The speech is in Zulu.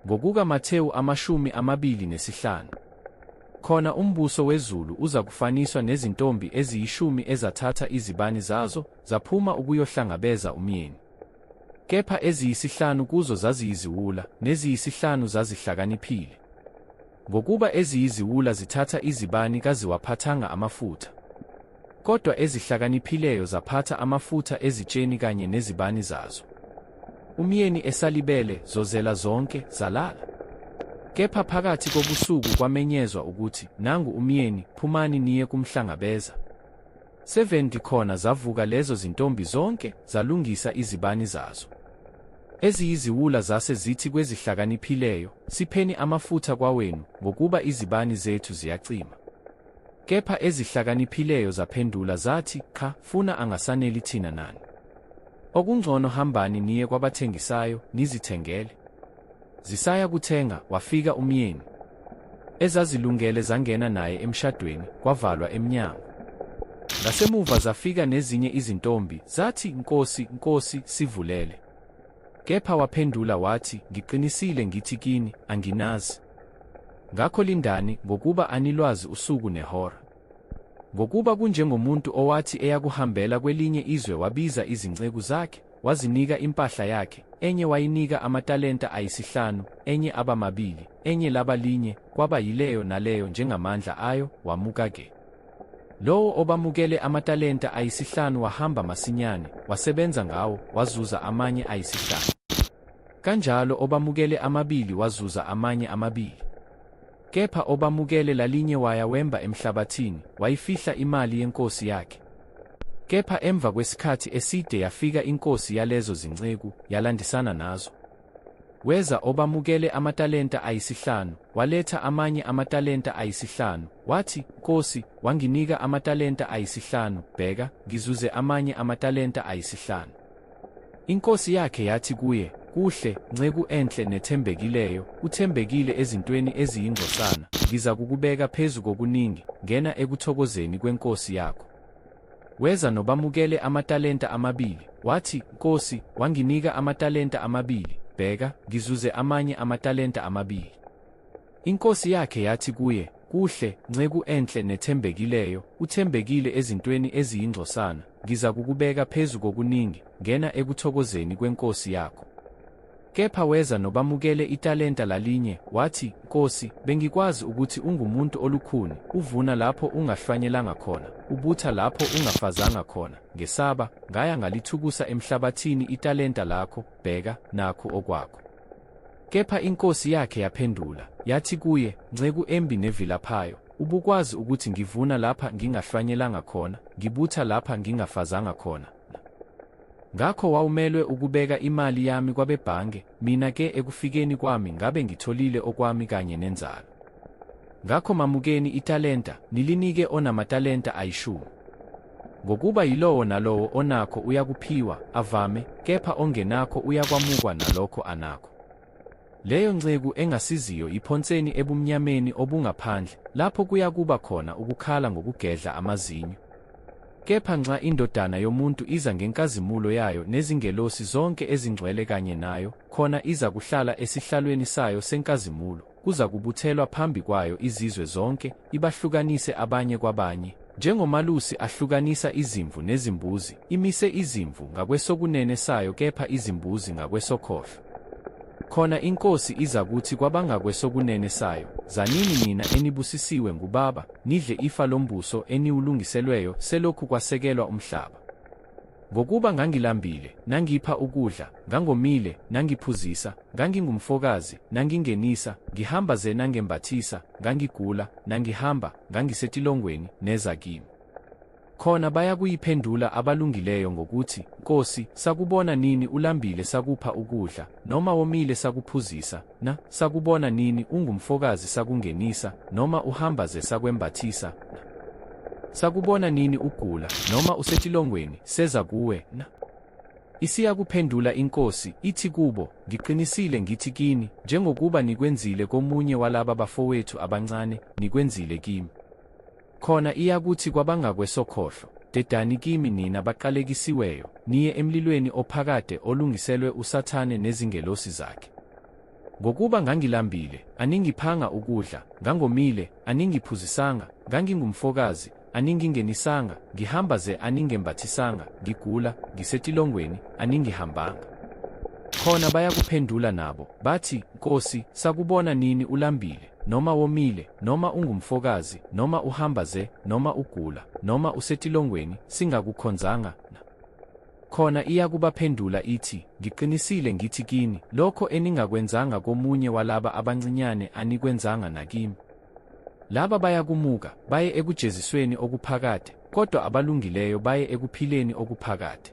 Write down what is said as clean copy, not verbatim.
Ngokuka Matewu 25. Khona umbuso wezulu uza kufaniswa nezintombi eziyishumi ezathatha izibani zazo, zaphuma ukuyohlangabeza umyeni. Kepha eziyisihlanu kuzo zaziyiziwula, neziyisihlanu zazihlakaniphile. Ngokuba eziyiziwula zithatha izibani kaziwaphathanga amafutha. Kodwa ezihlakaniphileyo zaphatha amafutha ezitsheni kanye nezibani zazo. Umyeni esalibele, zozela zonke, zalala. Kepha phakathi kobusuku kwamenyezwa ukuthi, nangu umyeni, phumani niye kumhlangabeza. 70 khona zavuka lezo zintombi zonke, zalungisa izibani zazo. Eziyiziwula zase zithi kwezihlakaniphileyo, sipheni amafutha kwawenu, ngokuba izibani zethu ziyacima. Kepha ezihlakaniphileyo zaphendula zathi, cha, funa angasaneli thina nani. Okungcono hambani niye kwabathengisayo, nizithengele. Zisaya kuthenga, wafika umyeni. Ezazilungele zangena naye emshadweni, kwavalwa emnyango. Ngasemuva zafika nezinye izintombi, zathi, Nkosi, Nkosi, sivulele. Kepha waphendula wathi, ngiqinisile ngithi kini, anginazi. Ngakho lindani, ngokuba anilwazi usuku nehora. Ngokuba kunjengomuntu owathi eyakuhambela kwelinye izwe wabiza izinceku zakhe, wazinika impahla yakhe, enye wayinika amatalenta ayisihlanu, enye abamabili, enye labalinye, kwaba yileyo naleyo njengamandla ayo, wamuka-ke. Lowo obamukele amatalenta ayisihlanu wahamba masinyane, wasebenza ngawo, wazuza amanye ayisihlanu. Kanjalo obamukele amabili wazuza amanye amabili. Kepha obamukele lalinye waya wemba emhlabathini, wayifihla imali yenkosi yakhe. Kepha emva kwesikhathi eside yafika inkosi yalezo zinceku, yalandisana nazo. Weza obamukele amatalenta ayisihlanu, waletha amanye amatalenta ayisihlanu, wathi, Nkosi, wanginika amatalenta ayisihlanu, bheka, ngizuze amanye amatalenta ayisihlanu. Inkosi yakhe yathi kuye, kuhle, nceku enhle nethembekileyo, uthembekile ezintweni eziyingcosana, ngiza kukubeka phezu kokuningi, ngena ekuthokozeni kwenkosi yakho. Weza nobamukele amatalenta amabili, wathi, Nkosi, wanginika amatalenta amabili, bheka, ngizuze amanye amatalenta amabili. Inkosi yakhe yathi kuye, kuhle, nceku enhle nethembekileyo, uthembekile ezintweni eziyingcosana, ngiza kukubeka phezu kokuningi, ngena ekuthokozeni kwenkosi yakho. Kepha weza nobamukele italenta lalinye, wathi, Nkosi, bengikwazi ukuthi ungumuntu olukhuni, uvuna lapho ungahlwanyelanga khona, ubutha lapho ungafazanga khona, ngesaba, ngaya ngalithukusa emhlabathini italenta lakho, bheka, nakho okwakho. Kepha inkosi yakhe yaphendula, yathi kuye, nceku embi nevilaphayo, ubukwazi ukuthi ngivuna lapha ngingahlwanyelanga khona, ngibutha lapha ngingafazanga khona. Ngakho wawumelwe ukubeka imali yami kwabebhange, mina-ke ekufikeni kwami ngabe ngitholile okwami kanye nenzalo. Ngakho mamukeni italenta, nilinike onamatalenta ayishumi. Ngokuba yilowo nalowo onakho uyakuphiwa, avame, kepha ongenakho uyakwamukwa nalokho anakho. Leyo nceku engasiziyo iphonseni ebumnyameni obungaphandle, lapho kuyakuba khona ukukhala ngokugedla amazinyo. Kepha nxa indodana yomuntu iza ngenkazimulo yayo nezingelosi zonke ezingcwele kanye nayo, khona iza kuhlala esihlalweni sayo senkazimulo, kuza kubuthelwa phambi kwayo izizwe zonke, ibahlukanise abanye kwabanye, njengomalusi ahlukanisa izimvu nezimbuzi, imise izimvu ngakwesokunene sayo kepha izimbuzi ngakwesokhohlo. Khona inkosi iza kuthi kwabangakwesokunene sayo, zanini nina enibusisiwe ngubaba, nidle ifa lombuso eniwulungiselweyo selokhu kwasekelwa umhlaba. Ngokuba ngangilambile, nangipha ukudla, ngangomile, nangiphuzisa, ngangingumfokazi, nangingenisa, ngihamba ze nangembathisa, ngangigula, nangihamba, ngangisetilongweni, neza kimi. Khona bayakuyiphendula abalungileyo ngokuthi, Nkosi, sakubona nini ulambile sakupha ukudla, noma womile sakuphuzisa, na, sakubona nini ungumfokazi sakungenisa, noma uhamba ze sakwembathisa, na. Sakubona nini ugula, noma usetilongweni, seza kuwe, na. Isiyakuphendula inkosi, ithi kubo, ngiqinisile ngithi kini, njengokuba nikwenzile komunye walaba bafowethu abancane, nikwenzile kimi. Khona iyakuthi kwabangakwesokhohlo, dedani kimi nina baqalekisiweyo, niye emlilweni ophakade olungiselwe uSathane nezingelosi zakhe. Ngokuba ngangilambile, aningiphanga ukudla, ngangomile, aningiphuzisanga, ngangingumfokazi, aningingenisanga, ngihamba ze aningembathisanga, ngigula, ngisetilongweni, aningihambanga. Khona bayakuphendula nabo, bathi, Nkosi, sakubona nini ulambile, noma womile, noma ungumfokazi, noma uhamba ze, noma ugula, noma usetilongweni, singakukhonzanga na? Khona iyakubaphendula ithi, ngiqinisile ngithi kini, lokho eningakwenzanga komunye walaba abancinyane anikwenzanga nakimi. Laba bayakumuka, baye ekujezisweni okuphakade, kodwa abalungileyo baye ekuphileni okuphakade.